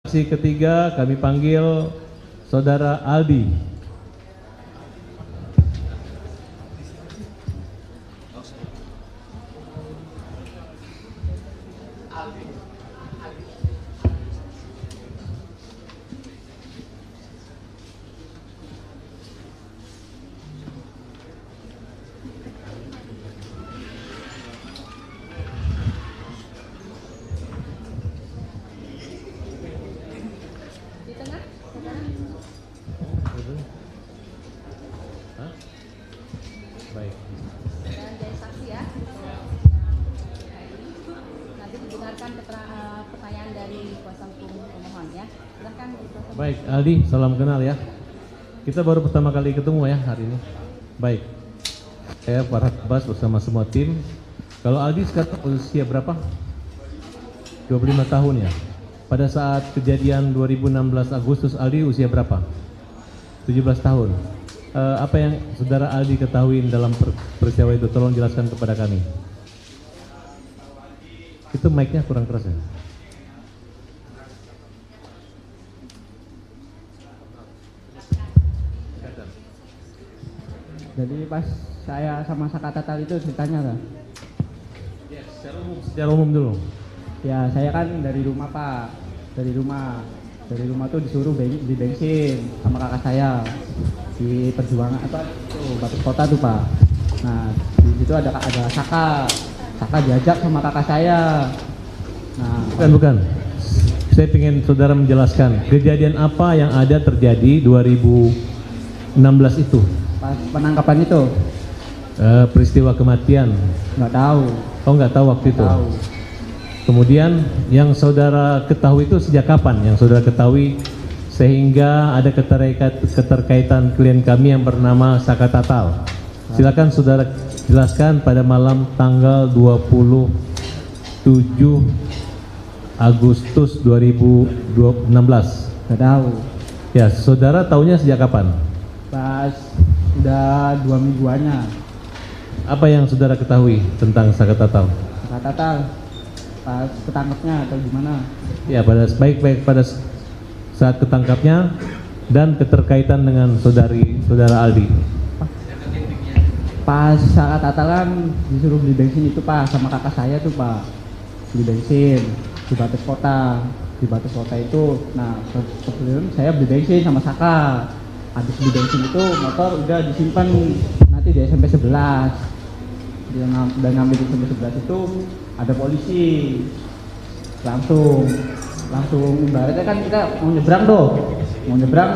Saksi ketiga kami panggil Saudara Aldi. Baik. Dan dari saksi ya. Nanti didengarkan pertanyaan dari kuasa hukum pemohon ya. Silakan. Baik, Aldi, salam kenal ya. Kita baru pertama kali ketemu ya hari ini. Baik. Saya Farhad Abbas bersama semua tim. Kalau Aldi sekarang usia berapa? 25 tahun ya. Pada saat kejadian 2016 Agustus Aldi usia berapa? 17 tahun. Apa yang Saudara Aldi ketahui dalam peristiwa itu? Tolong jelaskan kepada kami. Itu mic-nya kurang keras ya? Jadi pas saya sama Saka Tatal itu ceritanya kan? Ya, secara umum dulu. Ya saya kan dari rumah Pak, dari rumah tuh disuruh beli bensin sama kakak saya di Perjuangan apa tuh Batu Kota tuh Pak. Nah di situ ada Saka diajak sama kakak saya. Nah Bukan. Saya ingin saudara menjelaskan kejadian apa yang ada terjadi 2016 itu. pas penangkapan itu Peristiwa kematian. nggak tahu. Oh, nggak tahu waktu itu. Tahu. Kemudian yang saudara ketahui itu sejak kapan? Yang saudara ketahui sehingga ada keterkaitan klien kami yang bernama Saka Tatal. Silakan saudara jelaskan pada malam tanggal 27 Agustus 2016. Nggak tahu. Ya, saudara tahunya sejak kapan? Pas udah 2 mingguannya. Apa yang saudara ketahui tentang Saka Tatal? Saka Tatal pas ketangkepnya atau gimana? Ya, baik pada saat ketangkapnya dan keterkaitan dengan saudara Aldi. Pas Saka Tatal kan disuruh beli bensin itu Pak sama kakak saya tuh Pak, beli bensin di Batas Kota. Di Batas Kota itu, nah sebelum saya beli bensin sama Saka, habis beli bensin itu motor udah disimpan nanti di SMP 11. Dia udah ngambil di SMP 11 itu ada polisi, langsung ibaratnya kan kita mau nyebrang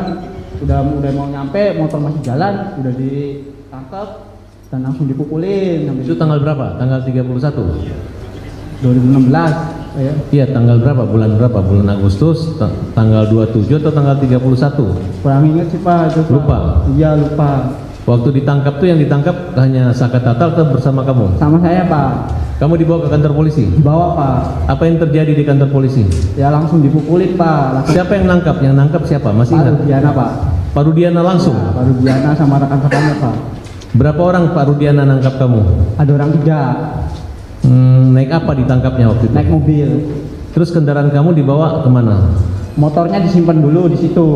udah mau nyampe, motor masih jalan, udah ditangkap dan langsung dipukulin. Itu tanggal berapa? Tanggal 31? 2016 ya. Iya, tanggal berapa? Bulan berapa? Bulan Agustus, tanggal 27 atau tanggal 31? Kurang ingat sih Pak itu Pak. Lupa? Iya lupa. Waktu ditangkap tuh yang ditangkap hanya Saka Tatal atau bersama kamu? Sama saya Pak. Kamu dibawa ke kantor polisi? Dibawa Pak. Apa yang terjadi di kantor polisi? Ya langsung dipukulin Pak. Siapa yang nangkap? Yang nangkap siapa? Masih Pak ingat? Rudiana Pak. Pak Rudiana langsung? Ya, Pak Rudiana sama rekan-rekannya Pak. Berapa orang Pak Rudiana nangkap kamu? Ada orang 3. Naik apa ditangkapnya waktu itu? Naik mobil. Terus kendaraan kamu dibawa kemana? Motornya disimpan dulu di situ.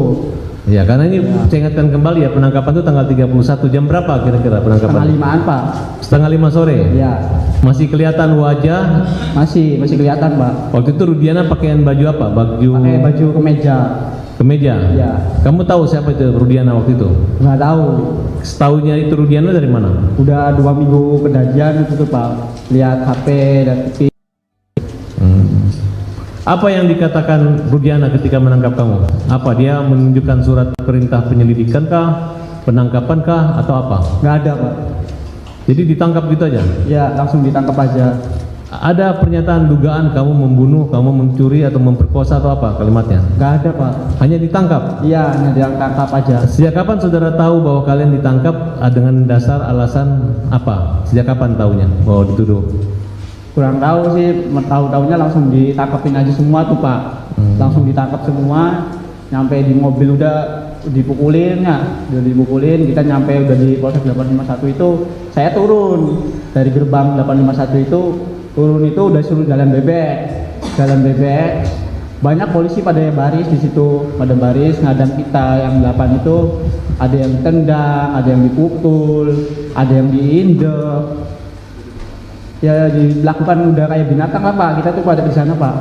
Ya, karena ini saya ingatkan kembali ya, penangkapan itu tanggal 31. Jam berapa kira-kira penangkapan? Setengah 5-an Pak. Setengah 5 sore? Iya. Masih kelihatan wajah? Masih kelihatan Pak. Waktu itu Rudiana pakaian baju apa? Pakai baju kemeja. Kemeja? Iya. Kamu tahu siapa itu Rudiana waktu itu? Nggak tahu. Setahunya itu Rudiana dari mana? Udah 2 minggu kejadian itu tuh Pak. Lihat HP dan TV. Apa yang dikatakan Rudiana ketika menangkap kamu? Apa dia menunjukkan surat perintah penyelidikan kah, penangkapan kah, atau apa? Nggak ada Pak. Jadi ditangkap gitu aja? Ya langsung ditangkap aja. Ada pernyataan dugaan kamu membunuh, kamu mencuri atau memperkosa atau apa kalimatnya? Nggak ada Pak. Hanya ditangkap? Iya hanya ditangkap aja. Sejak kapan saudara tahu bahwa kalian ditangkap dengan dasar alasan apa? Sejak kapan tahunya bahwa dituduh? Kurang tahu sih, tahu-tahunya langsung ditangkapin aja semua tuh Pak. Langsung ditangkap semua, nyampe di mobil udah dipukulin ya, kita nyampe udah di Polsek 851 itu, saya turun dari gerbang 851 itu, turun itu udah suruh jalan bebek, banyak polisi pada baris di situ, pada baris ngadang kita yang 8 itu, ada yang ditendang, ada yang dipukul, ada yang diinjek. Ya dilakukan udah kayak binatang lah Pak, kita tuh pada di sana Pak.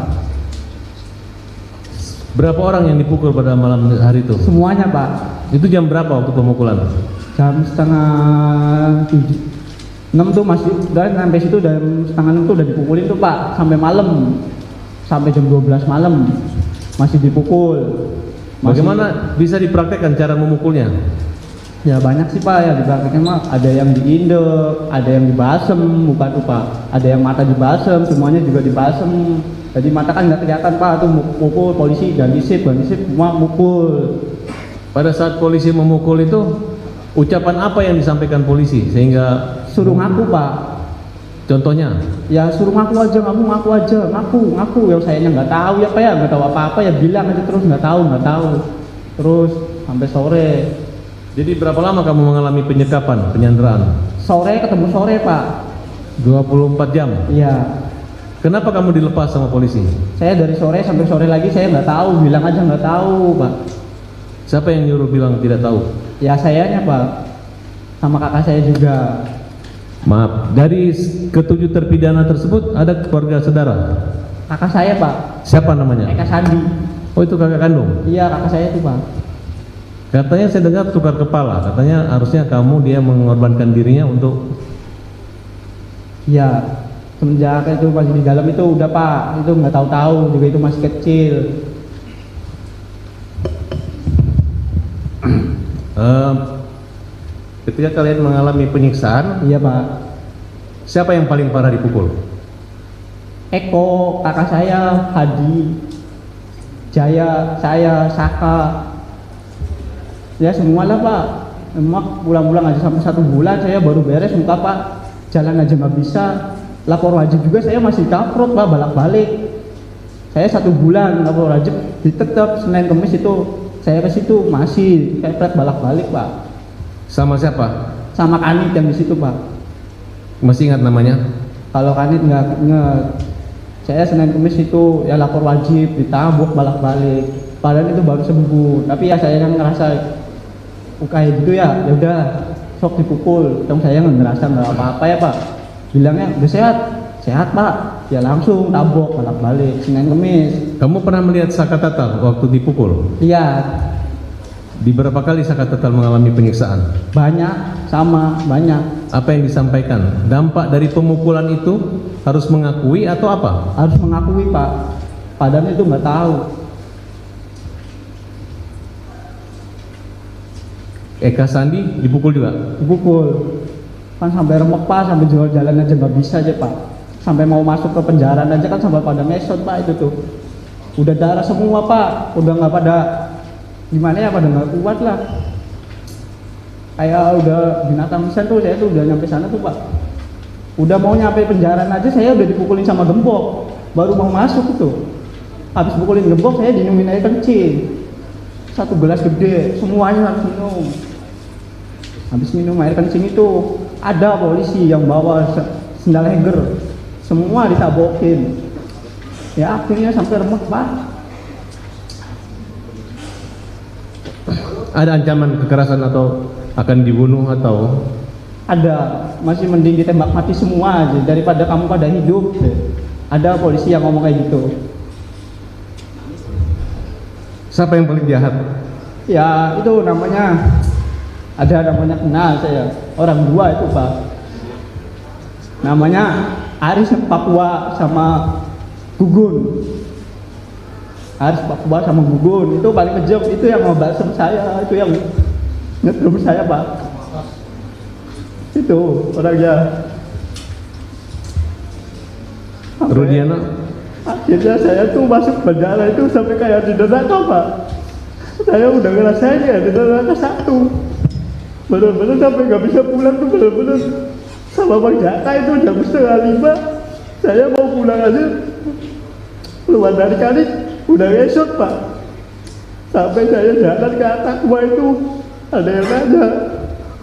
Berapa orang yang dipukul pada malam hari itu? Semuanya Pak. Itu jam berapa waktu pemukulan? Jam setengah 6 tuh masih, dan sampai situ jam setengah 6 tuh udah dipukulin tuh Pak, sampai malam, sampai jam 12 malam masih dipukul. Bagaimana bisa dipraktekkan cara memukulnya? Ya banyak sih Pak ya dipraktekkan mah, ada yang diindek, ada yang dibasem, bukan tuh Pak, ada yang mata dibasem, semuanya juga dibasem. Jadi mata kan nggak kelihatan Pak, tuh mukul polisi dan disip semua mukul. Pada saat polisi memukul itu, ucapan apa yang disampaikan polisi sehingga Suruh ngaku Pak. contohnya? Ya suruh ngaku aja, ngaku aja, ngaku. Yang sayanya nggak tahu ya Pak ya, nggak tahu apa-apa ya bilang aja terus nggak tahu. Terus sampai sore. Jadi berapa lama kamu mengalami penyekapan, penyanderaan? Sore ketemu sore Pak. 24 jam. Iya. Kenapa kamu dilepas sama polisi? Saya dari sore sampai sore lagi saya nggak tahu, bilang aja nggak tahu Pak. Siapa yang nyuruh bilang tidak tahu? Ya sayanya Pak, sama kakak saya juga. Maaf, dari ketujuh terpidana tersebut ada keluarga saudara? Kakak saya Pak, Siapa namanya? Eka Sandi. Oh itu kakak kandung? Iya kakak saya itu Pak. Katanya saya dengar tukar kepala, katanya harusnya kamu dia mengorbankan dirinya untuk... Iya, semenjak itu masih di dalam itu udah Pak, itu nggak tahu juga itu masih kecil. Ketika kalian mengalami penyiksaan, Iya Pak. siapa yang paling parah dipukul? Eko, kakak saya, Hadi, Jaya, saya, Saka. Ya semualah Pak. Emak pulang-pulang aja sampai 1 bulan saya baru beres muka Pak. Jalan aja nggak bisa. Lapor wajib juga saya masih kaprot Pak, balak-balik. Saya 1 bulan lapor wajib ditetap Senin Kamis itu saya ke situ masih kayak balak-balik Pak. Sama siapa? Sama Kanit yang di situ Pak. Masih ingat namanya? Kalau Kanit nggak inget, saya Senin Kamis itu ya lapor wajib, ditabuk balak-balik. Padahal itu baru sembuh. Tapi ya saya yang ngerasa kayak gitu ya udah sok dipukul. Dong saya nggak ngerasa nggak apa-apa ya Pak. Bilangnya udah sehat Pak. Ya langsung tabok balak-balik Senin Kamis. Kamu pernah melihat Saka Tatal waktu dipukul? Lihat Di berapa kali Saka Tatal mengalami penyiksaan? banyak sama banyak. Apa yang disampaikan? Dampak dari pemukulan itu harus mengakui atau apa? Harus mengakui Pak. Padahal itu nggak tahu. Eka Sandi dipukul juga? Dipukul kan sampai remek Pak, sampai jual jalan aja nggak bisa aja Pak, sampai mau masuk ke penjara aja kan sampai pada mesot Pak. Itu tuh udah darah semua Pak, udah nggak pada gimana ya, pada nggak kuat lah, kayak udah binatang pisan tuh. Saya tuh udah nyampe sana tuh Pak, udah mau nyampe penjara aja saya udah dipukulin sama gembok, baru mau masuk itu. Habis pukulin gembok saya dinumin air kencing 1 gelas gede, semuanya harus minum. Habis minum air kencing itu ada polisi yang bawa sendal heger, semua ditabokin. Ya akhirnya sampai remek Pak. Ada ancaman kekerasan atau akan dibunuh atau? Ada, masih mending ditembak mati semua aja daripada kamu pada hidup. Ada polisi yang ngomong kayak gitu. Siapa yang paling jahat? Ya itu namanya, ada namanya kenal saya, orang 2 itu Pak. Namanya Aris Papua sama Gugun. Aris Papua sama Gugun itu paling kejam, itu yang ngebalsem saya, itu yang ngetrum saya Pak. Itu orangnya. Rudiana? Akhirnya saya tuh masuk penjara itu sampai kayak di neraka Pak. Saya udah ngerasain ya di neraka 1. Bener-bener sampai nggak bisa pulang tuh, bener-bener sama Bang Jaka itu jam 4:30 saya mau pulang aja, keluar dari kali udah esok Pak. Sampai saya jalan ke atas gua itu ada yang nanya,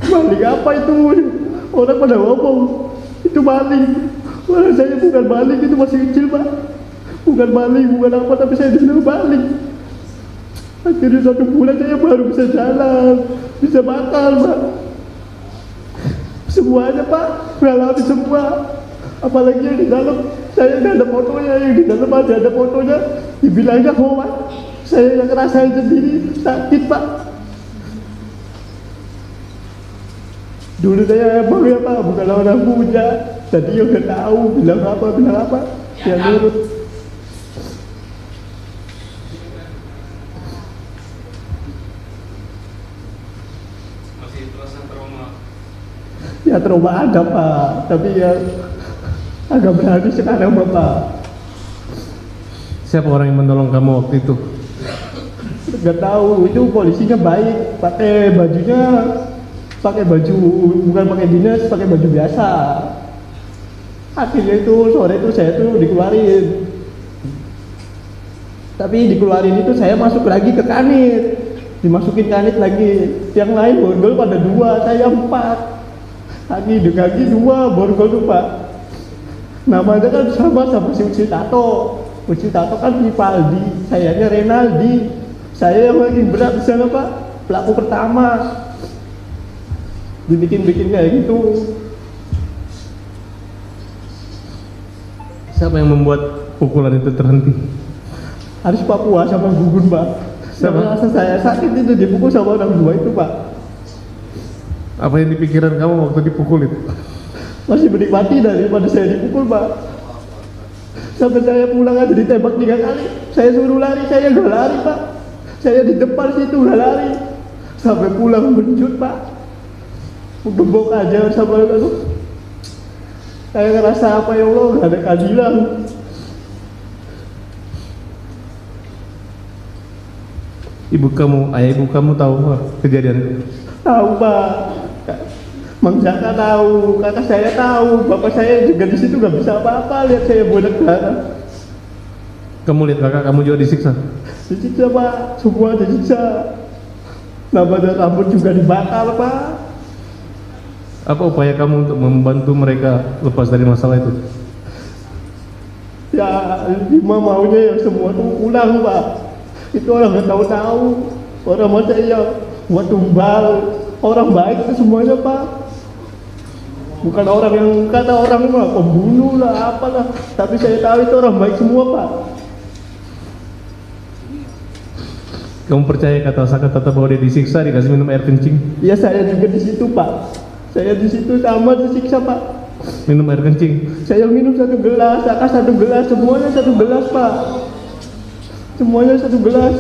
maling apa itu? Orang pada ngomong itu maling. Wah, saya bukan maling, itu masih kecil Pak. bukan maling, bukan apa, tapi saya disuruh maling. Akhirnya 1 bulan saya baru bisa jalan, bisa makan, Pak. Semuanya, Pak, mengalami semua. Apalagi yang di dalam, saya nggak ada fotonya, yang di dalam ada fotonya, dibilangnya hoax. Saya yang ngerasain sendiri, sakit, Pak. Dulu saya emang ya, Pak, bukan orang punya. Tadi ya nggak tahu, bilang apa, ya nurut. Masih terasa trauma? Ya trauma ada, Pak, tapi ya agak berani sekarang, Bapak. Siapa orang yang menolong kamu waktu itu? Nggak tahu, itu polisinya baik, pakai baju, bukan pakai dinas, pakai baju biasa. Akhirnya itu sore itu saya tuh dikeluarin. Tapi dikeluarin itu saya masuk lagi ke kanit, dimasukin kanit lagi. Yang lain borgol pada 2, saya 4. Kaki 2 borgol tuh, Pak. Namanya kan sama si Uci Tato. Uci Tato kan Rivaldi, sayanya Renaldi. Saya yang paling berat di sana, Pak, pelaku pertama. Dibikin kayak gitu. Siapa yang membuat pukulan itu terhenti? Harus Papua sama Gugun, Pak. Sama rasa saya sakit itu dipukul sama orang 2 itu, Pak. Apa yang dipikiran kamu waktu dipukul itu? Masih menikmati daripada saya dipukul, Pak. Sampai saya pulang aja ditembak 3 kali. Saya suruh lari, saya nggak lari, Pak. Saya di depan situ nggak lari. Sampai pulang menjut, Pak. Gembok aja sama aku. Saya ngerasa apa, ya Allah, gak ada keadilan. Ayah ibu kamu tahu kejadian itu? Tahu, Pak. Mang Jaka tahu, kakak saya tahu, bapak saya juga di situ gak bisa apa-apa lihat saya bodak darah. Kamu lihat kakak kamu juga disiksa? Disiksa, Pak, semua disiksa. Nama dan rambut juga dibakar, Pak. Apa upaya kamu untuk membantu mereka lepas dari masalah itu? Ya, Bima maunya yang semua tuh pulang, Pak. Itu orang nggak tahu-tahu. Orang masa iya buat tumbal. Orang baik itu semuanya, Pak. Bukan orang yang kata orang mah pembunuh lah, apalah. Tapi saya tahu itu orang baik semua, Pak. Kamu percaya kata bahwa dia disiksa, dikasih minum air kencing? Ya, saya juga di situ, Pak. Saya di situ sama disiksa, Pak. Minum air kencing? Saya minum 1 gelas, Saka 1 gelas, semuanya 1 gelas, Pak. Semuanya 1 gelas.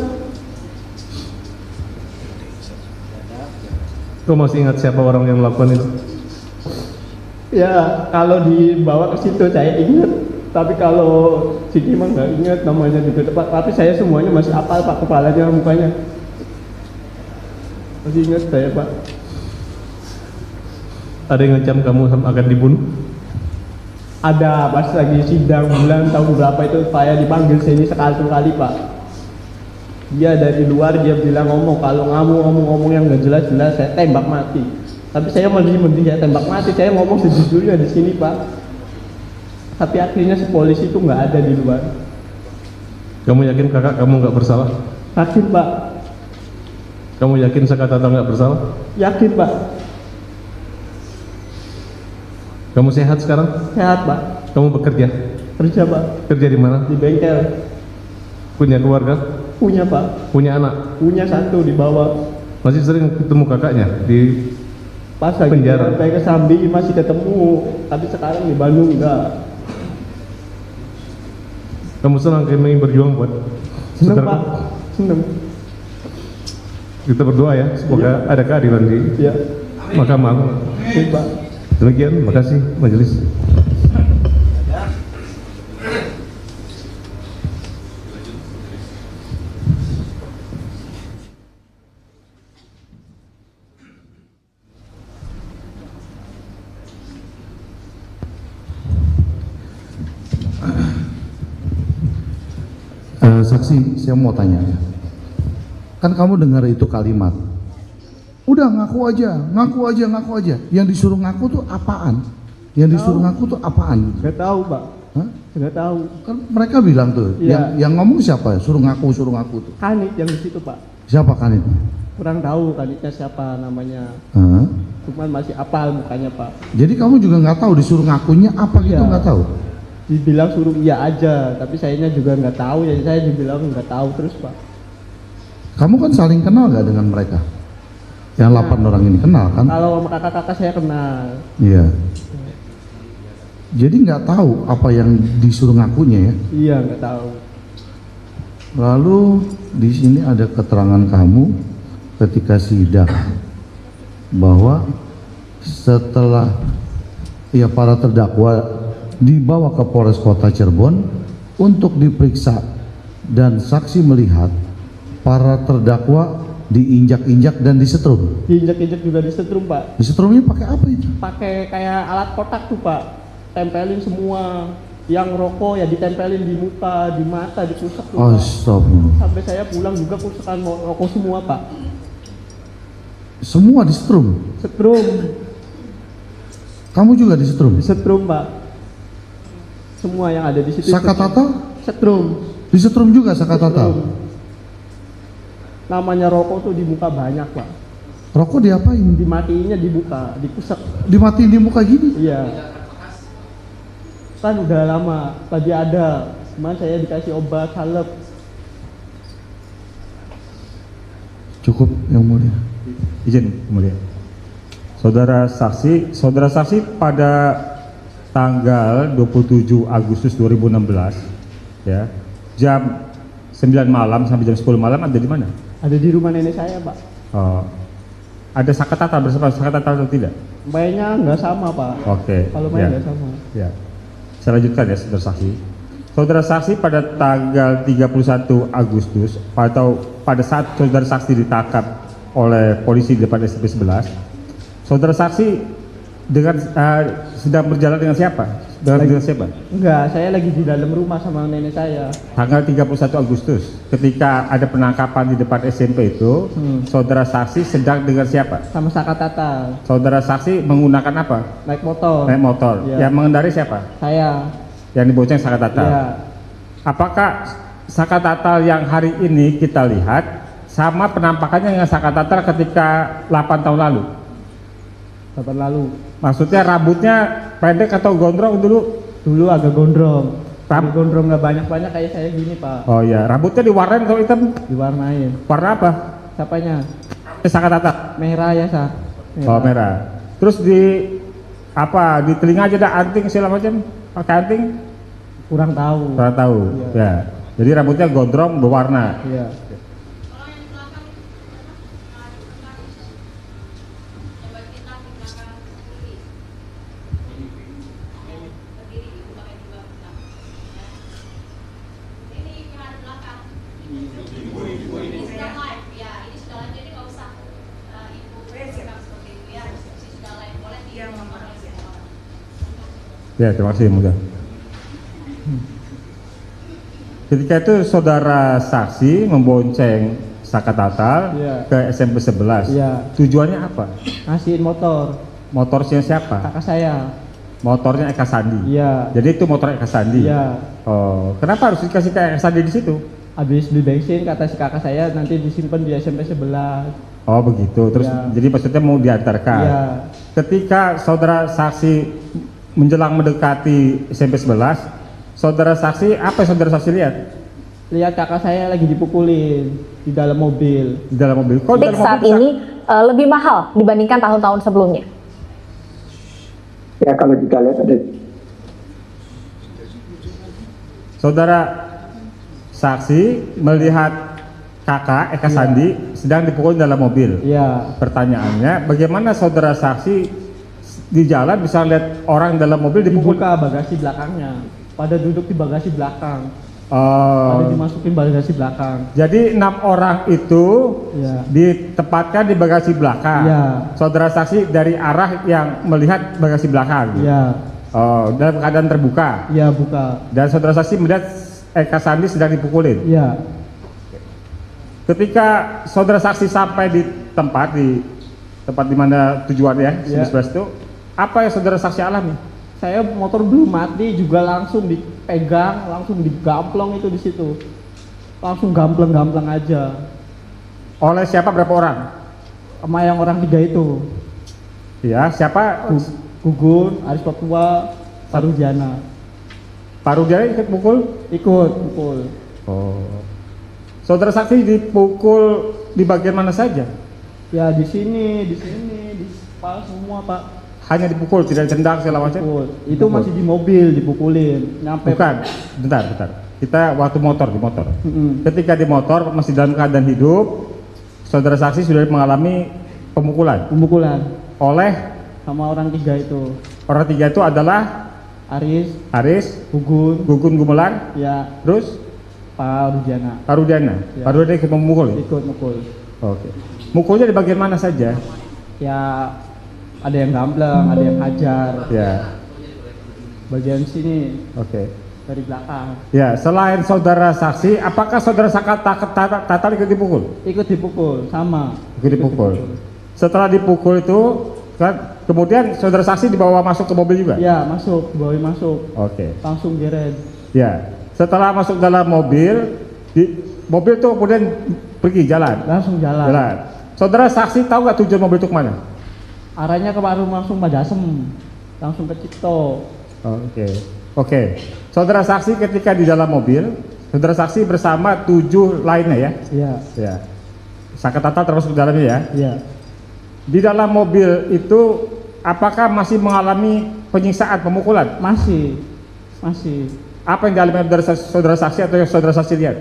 Kau masih ingat siapa orang yang melakukan itu? Ya, kalau dibawa ke situ saya ingat. Tapi kalau Siti mah nggak ingat namanya juga, Pak. Tapi saya semuanya masih hafal, Pak, kepalanya, mukanya. Masih ingat saya, Pak. Ada yang ngancam kamu akan dibunuh? Ada, pas lagi sidang bulan tahun berapa itu saya dipanggil sini sekali, Pak. Dia dari luar, dia bilang ngomong, kalau kamu ngomong yang nggak jelas-jelas saya tembak mati. Tapi saya mending saya tembak mati, saya ngomong sejujurnya di sini, Pak. Tapi akhirnya si polisi itu nggak ada di luar. Kamu yakin kakak kamu nggak bersalah? Yakin, Pak. Kamu yakin Sakatata nggak bersalah? Yakin, Pak. Kamu sehat sekarang? Sehat, Pak. Kamu bekerja? Kerja, Pak. Kerja di mana? Di bengkel. Punya keluarga? Punya, Pak. Punya anak? Punya 1 di bawah. Masih sering ketemu kakaknya di Pas lagi penjara? sampai ke Sambi masih ketemu, tapi sekarang di Bandung enggak. Kamu senang kami berjuang buat Seneng, saudara Pak. kamu? Seneng. Kita berdoa ya, semoga ada keadilan di Ya. Mahkamah Agung. Iya, Pak. Demikian, makasih majelis. Saksi, saya mau tanya. Kan kamu dengar itu kalimat, udah ngaku aja. Yang disuruh ngaku tuh apaan? Yang disuruh ngaku tuh apaan? Nggak tahu, Pak. Hah? Nggak tahu. Kan mereka bilang tuh, Iya. yang ngomong siapa? Suruh ngaku tuh. Kanit yang di situ Pak. Siapa kan itu? Kurang tahu kanitnya siapa namanya. Hah? Cuman masih apal mukanya Pak. Jadi kamu juga nggak tahu disuruh ngakunya apa gitu, Iya. nggak tahu? Dibilang suruh iya aja, tapi sayanya juga nggak tahu, jadi saya dibilang nggak tahu terus Pak. Kamu kan saling kenal nggak dengan mereka? Yang 8 orang ini kenal kan? Kalau sama kakak-kakak saya kenal. Iya. Jadi nggak tahu apa yang disuruh ngakunya ya. Iya nggak tahu. Lalu di sini ada keterangan kamu ketika sidang bahwa setelah ya para terdakwa dibawa ke Polres Kota Cirebon untuk diperiksa dan saksi melihat para terdakwa diinjak-injak dan disetrum. Diinjak-injak juga disetrum Pak. Disetrumnya pakai apa itu? Pakai kayak alat kotak tuh Pak. Tempelin semua. Yang rokok ya ditempelin di muka, di mata, ditusuk tuh Pak. Astagfirullah. Sampai saya pulang juga kusukan rokok semua Pak. Semua disetrum. Setrum, Kamu juga disetrum. disetrum Pak. Semua yang ada di situ. Sakatata Setrum. disetrum juga Sakatata. Setrum. Namanya rokok tuh di muka banyak Pak. Rokok diapain? Dimatiinnya di muka, dikusek. Dimatiin di muka gini. Iya. Kan udah lama, tadi ada. Cuman saya dikasih obat salep. Cukup yang mulia. Izin kemudian. Saudara saksi pada tanggal 27 Agustus 2016 ya, jam 9 malam sampai jam 10 malam ada di mana? Ada di rumah nenek saya Pak. Oh, ada Sakatata bersama Sakatata atau tidak? Mainnya nggak sama Pak. Oke. Kalau main ya. nggak sama. Ya. Saya lanjutkan ya saudara saksi. Saudara saksi pada tanggal 31 Agustus atau pada saat saudara saksi ditangkap oleh polisi di depan SMP 11, saudara saksi dengan sedang berjalan dengan siapa? Dengan siapa? Enggak, saya lagi di dalam rumah sama nenek saya. Tanggal 31 Agustus ketika ada penangkapan di depan SMP itu, saudara saksi sedang dengan siapa? Sama Sakatata, Saudara saksi menggunakan apa? naik motor. Naik motor. Iya. Yang mengendarai siapa? Saya. Yang dibonceng Sakatata. Iya. Apakah Sakatata yang hari ini kita lihat sama penampakannya dengan Sakatata ketika 8 tahun lalu? Kapan lalu? Maksudnya rambutnya pendek atau gondrong dulu? Dulu agak gondrong. Ram- Tapi gondrong nggak banyak-banyak kayak saya gini Pak. Oh iya, rambutnya diwarnain atau hitam? Diwarnain. Warna apa? Siapanya? Sakatata. Merah ya Sa. Oh merah. Terus di apa? Di telinga aja ada anting segala macam? Pakai anting? Kurang tahu. Kurang tahu. Iya. Ya. Jadi rambutnya gondrong berwarna. Iya. Ya, terima kasih mudah. Ketika itu saudara saksi membonceng Sakatata Iya. ke SMP 11. Iya. Tujuannya apa? Ngasihin motor. Motornya siapa? Kakak saya. Motornya Eka Sandi. Iya. Jadi itu motor Eka Sandi. Iya. Oh, kenapa harus dikasih ke Eka Sandi di situ? Habis beli bensin kata si kakak saya nanti disimpan di SMP 11. Oh, begitu. Terus Iya. jadi maksudnya mau diantarkan. Iya. Ketika saudara saksi menjelang mendekati SMP 11, saudara saksi apa yang saudara saksi lihat? Lihat kakak saya lagi dipukulin di dalam mobil. Di dalam mobil. Kok di Dik dalam saat mobil bisa- ini lebih mahal dibandingkan tahun-tahun sebelumnya. Ya kalau kita lihat ada Saudara saksi melihat kakak Eka Iya. Sandi sedang dipukul dalam mobil. Iya. Pertanyaannya, bagaimana saudara saksi di jalan bisa lihat orang dalam mobil dipukul? Dibuka bagasi belakangnya. Pada duduk di bagasi belakang. Oh, Pada dimasukin bagasi belakang. jadi 6 orang itu Iya. ditempatkan di bagasi belakang. Iya. Saudara saksi dari arah yang melihat bagasi belakang. Iya. Oh, dalam keadaan terbuka. Iya buka. Dan saudara saksi melihat Eka Sandi sedang dipukulin. Iya. Ketika saudara saksi sampai di tempat di mana tujuannya Iya. itu, apa yang saudara saksi alami? Saya motor belum mati juga langsung dipegang, langsung digamplong itu di situ. Langsung gampleng-gampleng aja. Oleh siapa, berapa orang? Sama yang orang 3 itu. Ya, siapa? Gugun, Aris Papua, Sarujana. Pak Rudiana ikut pukul? Ikut pukul. Oh. Saudara saksi dipukul di bagian mana saja? Ya di sini, di kepala semua Pak. Hanya dipukul, tidak ditendang segala macam? Pukul. Itu masih di mobil dipukulin. Nyampe. Bukan, bentar. Kita waktu di motor. Mm-mm. Ketika di motor masih dalam keadaan hidup, saudara saksi sudah mengalami pemukulan Pemukulan oleh sama orang 3 itu. orang 3 itu adalah Aris, Gugun Gumelar, ya terus Pak Rujana. Pak Rudiana. Ya. Pak Rudiana ikut memukul ya? Ikut mukul. Oke. Mukulnya di bagian mana saja? Ya ada yang gambleng, ada yang hajar. Ya. Bagian sini Oke. dari belakang. Ya, selain saudara saksi, apakah saudara Tatal ikut dipukul? Ikut dipukul sama. Ikut dipukul. Setelah dipukul itu, kan, kemudian saudara saksi dibawa masuk ke mobil juga? Ya masuk, bawa masuk. Oke. Langsung geret. Ya. Setelah masuk dalam mobil, mobil itu kemudian pergi jalan. Langsung jalan. Saudara saksi tahu nggak tujuan mobil itu kemana? Arahnya ke warung langsung Padasem. Langsung ke Cipto. Oke. Saudara saksi ketika di dalam mobil, saudara saksi bersama 7 lainnya ya? Iya. Ya. Saka Tata termasuk di dalamnya ya? Iya. Di dalam mobil itu apakah masih mengalami penyiksaan, pemukulan? Masih. Apa yang dialami dari saudara saksi atau yang saudara saksi lihat?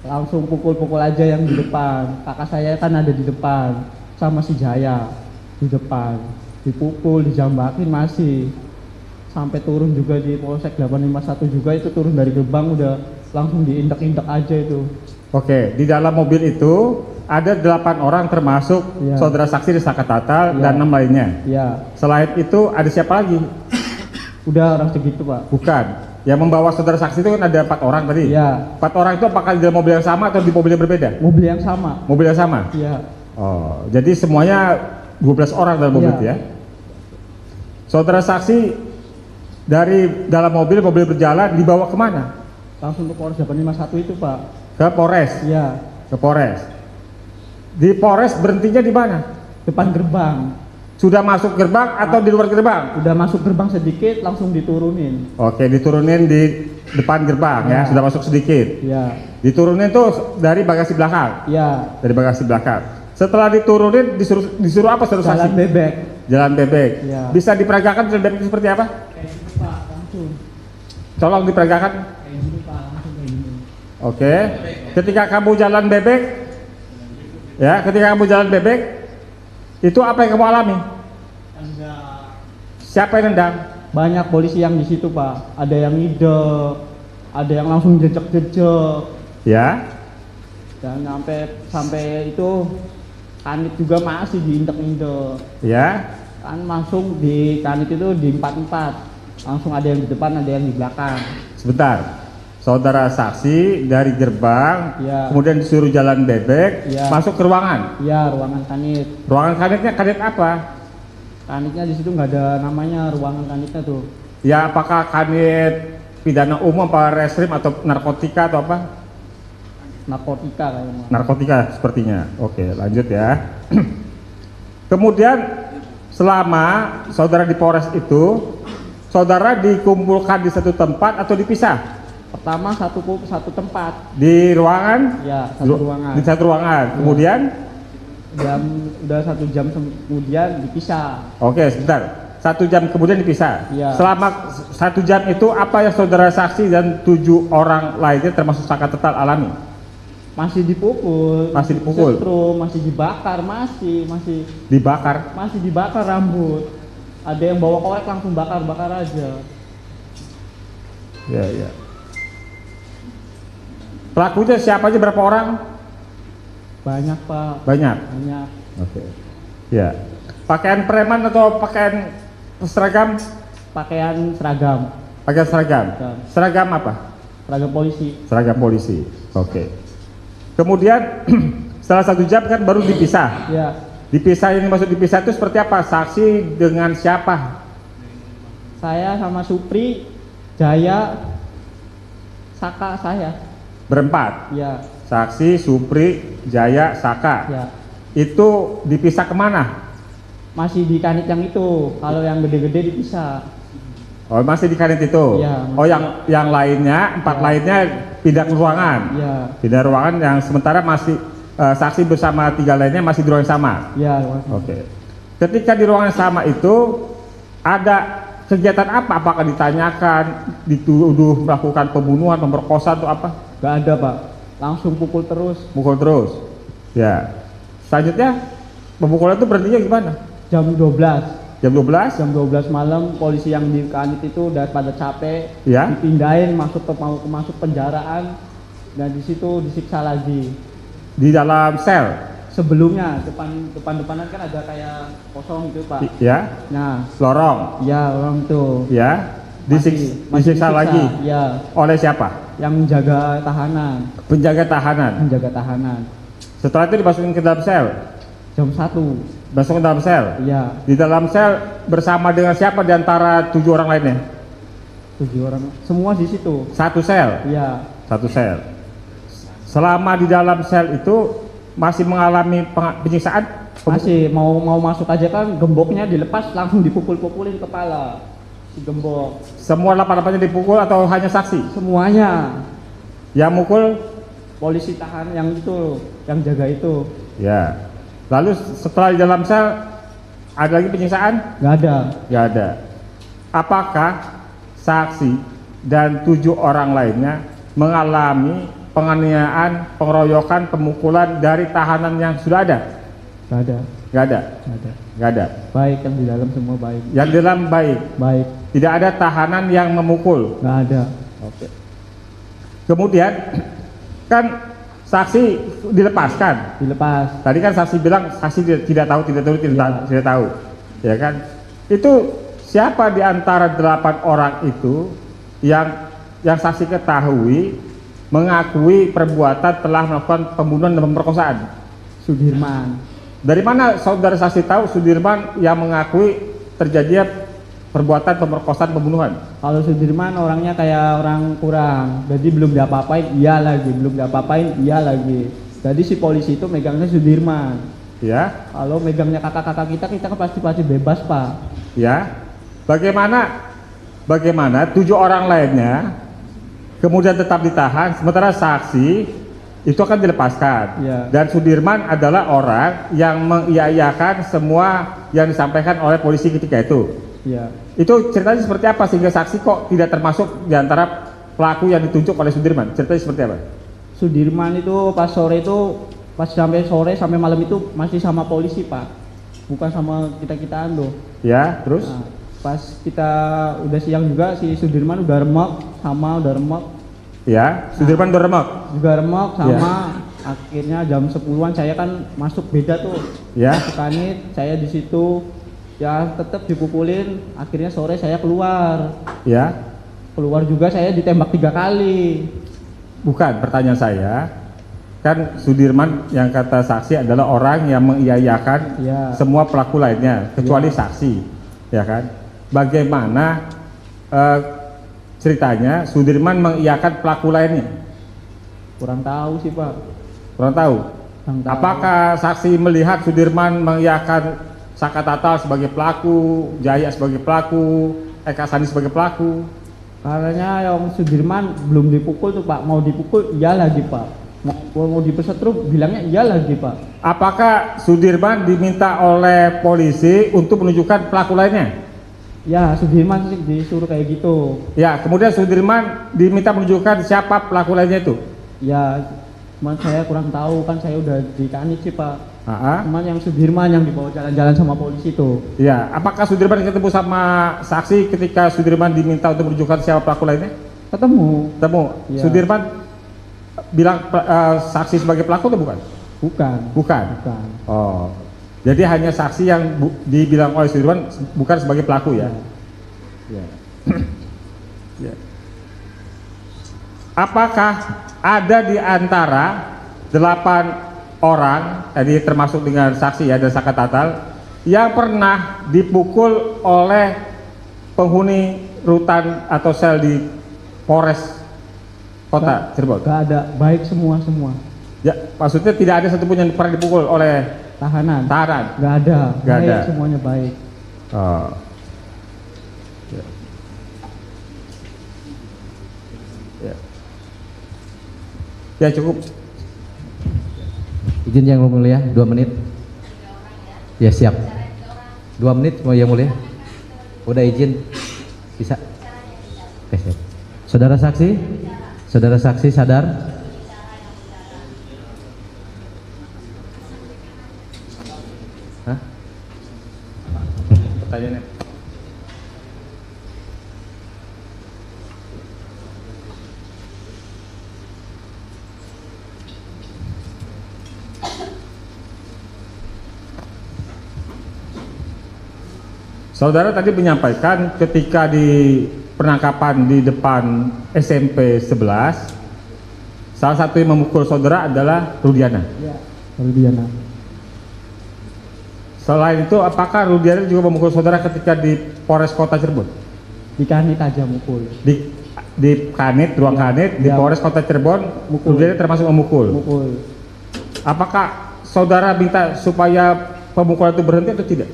Langsung pukul-pukul aja yang di depan. Kakak saya kan ada di depan sama si Jaya di depan. Dipukul, dijambakin masih. Sampai turun juga di Polsek 851 juga, itu turun dari gerbang udah langsung diindak-indak aja itu. Oke, di dalam mobil itu ada 8 orang termasuk Ya. saudara saksi di Saka Tatal Ya. dan 6 lainnya. Ya, Selain itu ada siapa lagi? udah orang segitu Pak. Bukan. Yang membawa saudara saksi itu kan ada 4 orang tadi. Ya, 4 orang itu apakah di dalam mobil yang sama atau di mobil yang berbeda? mobil yang sama. Mobil yang sama. Iya. Oh, jadi semuanya 12 orang dalam mobil Ya. itu ya. Saudara saksi dari dalam mobil berjalan dibawa kemana? Langsung ke Polres 851 itu Pak. Ke Polres. Iya, Ke Polres. Di Polres berhentinya di mana? depan gerbang. Sudah masuk gerbang atau di luar gerbang? Udah masuk gerbang sedikit langsung diturunin. Oke, diturunin di depan gerbang ya, Ya. sudah masuk sedikit. Iya. Diturunin tuh dari bagasi belakang. Iya. Dari bagasi belakang. Setelah diturunin disuruh apa saudara Jalan saksi? bebek. Jalan bebek. Ya. Bisa diperagakan jalan bebek itu seperti apa? Kayak gini Pak, langsung. Tolong diperagakan. Kayak gini Pak, langsung kayak gini. Oke. Ketika kamu jalan bebek, itu apa yang kamu alami? Siapa yang nendang? Banyak polisi yang di situ Pak. Ada yang ngidek, ada yang langsung jejek-jejek. Ya. Dan sampai itu kanit juga masih diindek-indek. Ya. Kan langsung di kanit itu di 4-4. Langsung ada yang di depan, ada yang di belakang. Sebentar. Saudara saksi dari gerbang, Ya. kemudian disuruh jalan bebek, Ya. masuk ke ruangan. Iya, ruangan kanit. Ruangan kanitnya kanit apa? Kanitnya di situ nggak ada namanya, ruangan kanitnya tuh. Ya, apakah kanit pidana umum, apa reskrim atau narkotika atau apa? Narkotika kayaknya. Narkotika sepertinya. Oke, lanjut ya. Kemudian selama saudara di Polres itu, saudara dikumpulkan di satu tempat atau dipisah? Pertama satu tempat. Di ruangan? Ya, satu ruangan. Di satu ruangan. Ya. Kemudian? Udah 1 jam kemudian dipisah. Oke, sebentar. 1 jam kemudian dipisah. Iya. Selama 1 jam itu apa yang saudara saksi dan 7 orang lainnya termasuk Saka Tatal alami? Masih dipukul, Masih dipukul? disetrum, masih dibakar, masih Dibakar? rambut. Ada yang bawa korek langsung bakar aja. Ya, ya. Pelakunya siapa aja, berapa orang? Banyak Pak, Banyak. banyak. Oke. Ya. Pakaian preman atau pakaian seragam? Pakaian seragam, Pakaian seragam. Seragam. Seragam apa? seragam polisi. Seragam polisi. Oke. Kemudian setelah 1 jam kan baru dipisah. Ya, Dipisah, ini maksud dipisah itu seperti apa? Saksi dengan siapa? saya sama Supri, Jaya, Saka saya. Berempat. Ya, Saksi, Supri, Jaya, Saka. ya. Itu dipisah kemana? Masih di kanit yang itu. Kalau yang gede-gede dipisah. Oh, masih di kanit itu. Iya, Oh, yang lainnya, empat Ya. lainnya pindah ke ruangan. Ya, Pindah ruangan yang sementara masih saksi bersama 3 lainnya masih di ruangan yang sama. ya. Oke. Ketika di ruangan yang sama itu ada kegiatan apa? Apakah ditanyakan, dituduh melakukan pembunuhan, pemerkosaan atau apa? Gak ada Pak. Langsung pukul terus. Mukul terus. Ya. Selanjutnya pemukulan itu berhentinya gimana? Jam 12. Jam 12? Jam 12 malam polisi yang di kanit itu udah pada capek. Ya. Dipindahin masuk masuk penjaraan dan di situ disiksa lagi. Di dalam sel. Sebelumnya depanan kan ada kayak kosong gitu Pak. Ya. Nah, Lorong. ya orang itu Ya. masih Disiksa lagi. Ya, Oleh siapa? yang menjaga tahanan, Penjaga tahanan. menjaga tahanan. Setelah itu dimasukin ke dalam sel. Jam 1. Masuk ke dalam sel. Iya, Di dalam sel bersama dengan siapa di antara 7 orang lainnya? 7 orang. Semua di situ. Satu sel. Iya, Satu sel. Selama di dalam sel itu masih mengalami penyiksaan? masih mau masuk aja kan gemboknya dilepas langsung dipukul-pukulin kepala. Si gembok. Semua 8-8-nya dipukul atau hanya saksi? Semuanya. Yang mukul? Polisi tahan yang itu, yang jaga itu. Ya. Lalu setelah di dalam sel ada lagi penyiksaan? Nggak ada. Gak ada. Apakah saksi dan 7 orang lainnya mengalami penganiayaan, pengeroyokan, pemukulan dari tahanan yang sudah ada? Nggak ada. Gak ada. Nggak ada. Gak ada. Baik, yang di dalam semua baik. Yang di dalam baik. Baik. Tidak ada tahanan yang memukul. Nggak ada. Oke. Kemudian kan saksi dilepaskan. Dilepas. Tadi kan saksi bilang saksi tidak tahu, tidak tahu, ya kan? Itu siapa di antara 8 orang itu yang saksi ketahui mengakui perbuatan telah melakukan pembunuhan dan pemerkosaan? Sudirman. Dari mana saudara saksi tahu Sudirman yang mengakui terjadinya perbuatan pemerkosaan pembunuhan? Kalau Sudirman orangnya kayak orang kurang, jadi belum diapa-apain iya lagi, belum diapa-apain iya lagi. Jadi si polisi itu megangnya Sudirman. Ya, Kalau megangnya kakak-kakak kita kan pasti bebas Pak. ya. Bagaimana 7 orang lainnya kemudian tetap ditahan, sementara saksi itu akan dilepaskan. Ya. Dan Sudirman adalah orang yang mengiyakan semua yang disampaikan oleh polisi ketika itu. Iya. Itu ceritanya seperti apa sehingga saksi kok tidak termasuk di antara pelaku yang ditunjuk oleh Sudirman? Ceritanya seperti apa? Sudirman itu pas sampai sore sampai malam itu masih sama polisi Pak, bukan sama kita-kitaan loh. Ya, terus? Nah, pas kita udah siang juga si Sudirman udah remek. Ya, Sudirman udah remek. Juga remek sama akhirnya jam 10-an saya kan masuk beda tuh. Ya. Masuk kanit, saya di situ ya tetap dipukulin, akhirnya sore saya keluar. Ya. Keluar juga saya ditembak 3 kali. Bukan, pertanyaan saya, kan Sudirman yang kata saksi adalah orang yang mengiyakan Ya. semua pelaku lainnya kecuali saksi, ya kan? Bagaimana ceritanya Sudirman mengiyakan pelaku lainnya? Kurang tahu sih Pak. Kurang tahu. Kurang tahu. Apakah saksi melihat Sudirman mengiyakan Saka Tatal sebagai pelaku, Jaya sebagai pelaku, Eka Sandi sebagai pelaku? Karena yang Sudirman belum dipukul tuh Pak, mau dipukul iya lagi Pak, mau dipesetruk bilangnya iya lagi Pak. Apakah Sudirman diminta oleh polisi untuk menunjukkan pelaku lainnya? Ya Sudirman sih disuruh kayak gitu. Ya, kemudian Sudirman diminta menunjukkan siapa pelaku lainnya itu? Ya cuman saya kurang tahu kan saya udah di kanit sih Pak. Ah, Cuman yang Sudirman yang dibawa jalan-jalan sama polisi itu. ya, apakah Sudirman ketemu sama saksi ketika Sudirman diminta untuk menunjukkan siapa pelaku lainnya? Ketemu. Ketemu. Ya. Sudirman bilang saksi sebagai pelaku atau bukan? Bukan. Bukan. Bukan. Oh, jadi hanya saksi yang dibilang oleh Sudirman bukan sebagai pelaku ya? Ya. Ya. Apakah ada di antara 8 orang, tadi termasuk dengan saksi ya dan Saka Tatal, yang pernah dipukul oleh penghuni rutan atau sel di Polres kota Cirebon. Gak ada, baik semua. Ya, maksudnya tidak ada satupun yang pernah dipukul oleh Tahanan. tahanan. Gak ada, Gak baik ada. semuanya baik. Oh. Ya. Ya. Ya cukup. Izin yang mulia, 2 menit. Ya siap. 2 menit mau yang mulia. Udah izin, bisa. Oke, siap. Saudara saksi sadar. Hah? Pertanyaannya. Saudara tadi menyampaikan ketika di penangkapan di depan SMP 11, salah satu yang memukul saudara adalah Rudiana. Ya, Rudiana. Selain itu, apakah Rudiana juga memukul saudara ketika di Polres Kota Cirebon? Di kanit aja mukul. Di kanit, ruang kanit, di Ya. Polres Kota Cirebon, Mukul. Rudiana termasuk memukul. Mukul. Apakah saudara minta supaya pemukulan itu berhenti atau tidak?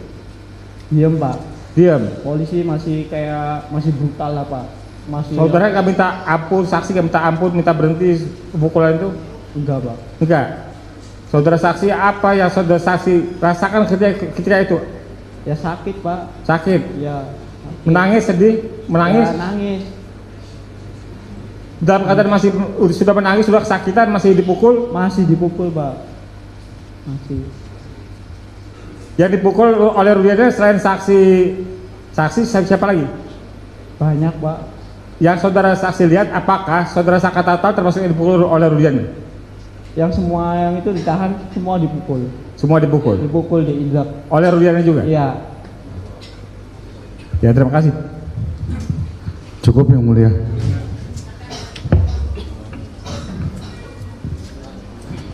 Diam Pak. Diam. Polisi masih brutal lah Pak. Masih. Saudara nggak minta ampun, saksi nggak minta ampun, minta berhenti pemukulan itu? Enggak Pak. Enggak. Saudara saksi, apa yang saudara saksi rasakan ketika itu? Ya sakit Pak. Sakit, Ya. menangis, sedih, menangis. Ya, nangis. Dalam keadaan masih sudah menangis, sudah kesakitan, masih dipukul. Masih dipukul Pak. Masih. Yang dipukul oleh Rudiana selain saksi siapa lagi? Banyak Pak. Yang saudara saksi lihat, apakah saudara Sakatatal termasuk yang dipukul oleh Rudiana? Yang semua yang itu ditahan semua dipukul. Semua dipukul Dipukul, diinjak. oleh Rudiana juga? Iya. Ya, terima kasih. Cukup yang mulia.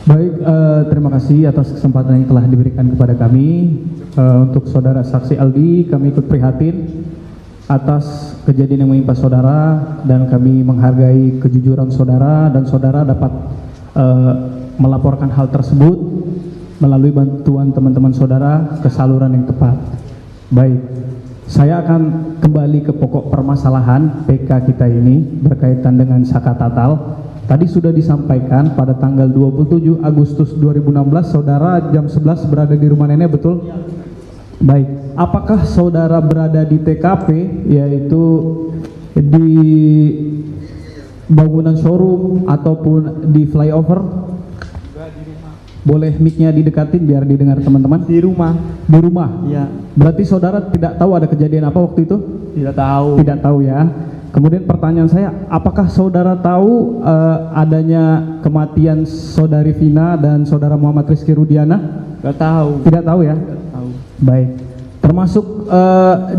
Baik, terima kasih atas kesempatan yang telah diberikan kepada kami. Untuk saudara saksi Aldi, kami ikut prihatin atas kejadian yang menimpa saudara, dan kami menghargai kejujuran saudara, dan saudara dapat melaporkan hal tersebut melalui bantuan teman-teman saudara ke saluran yang tepat. Baik, saya akan kembali ke pokok permasalahan PK kita ini berkaitan dengan Sakatatal. Tadi sudah disampaikan pada tanggal 27 Agustus 2016 saudara jam 11 berada di rumah nenek, betul? Baik, apakah saudara berada di TKP, yaitu di bangunan showroom ataupun di flyover? Boleh mic-nya didekatin biar didengar teman-teman. Di rumah. Di rumah? Iya. Berarti saudara tidak tahu ada kejadian apa waktu itu? Tidak tahu. Tidak tahu ya. Kemudian pertanyaan saya, apakah saudara tahu adanya kematian saudari Vina dan saudara Muhammad Rizky Rudiana? Gak tahu. Tidak tahu ya? Gak tahu. Baik. Termasuk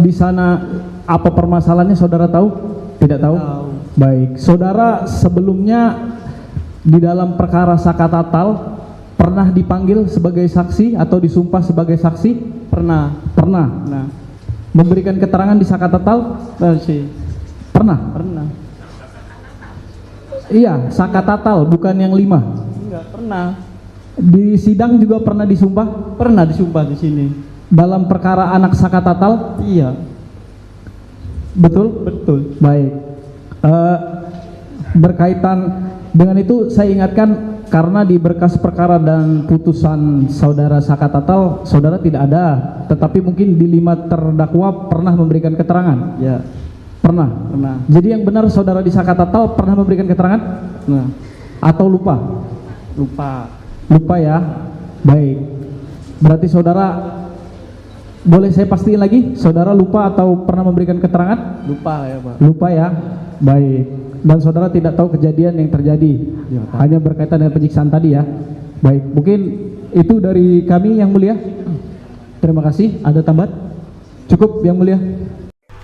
di sana apa permasalahannya saudara tahu? Tidak tahu? Tahu. Baik. Saudara sebelumnya di dalam perkara Sakatatal pernah dipanggil sebagai saksi atau disumpah sebagai saksi? Pernah. Pernah. Nah, Memberikan keterangan di Sakatatal? masih. Pernah. Pernah. Iya, Sakatatal bukan yang 5. Enggak pernah. Di sidang juga pernah disumpah Pernah disumpah di sini. dalam perkara anak Sakatatal, Iya. betul? Betul. Baik. Berkaitan dengan itu saya ingatkan, karena di berkas perkara dan putusan saudara Sakatatal, saudara tidak ada, tetapi mungkin di 5 terdakwa pernah memberikan keterangan. Ya. Pernah. Pernah. Jadi yang benar saudara di Sakatatal pernah memberikan keterangan Nah, atau lupa? lupa. Lupa ya. Baik. Berarti saudara, boleh saya pastiin lagi, saudara lupa atau pernah memberikan keterangan? Lupa ya, Pak. Lupa ya. Baik. Dan saudara tidak tahu kejadian yang terjadi. Ya, tahu. Hanya berkaitan dengan penyiksaan tadi ya. Baik, mungkin itu dari kami yang mulia. Terima kasih. Ada tambahan? Cukup yang mulia.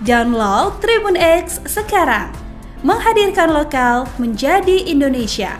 Download Tribun X sekarang, menghadirkan lokal menjadi Indonesia.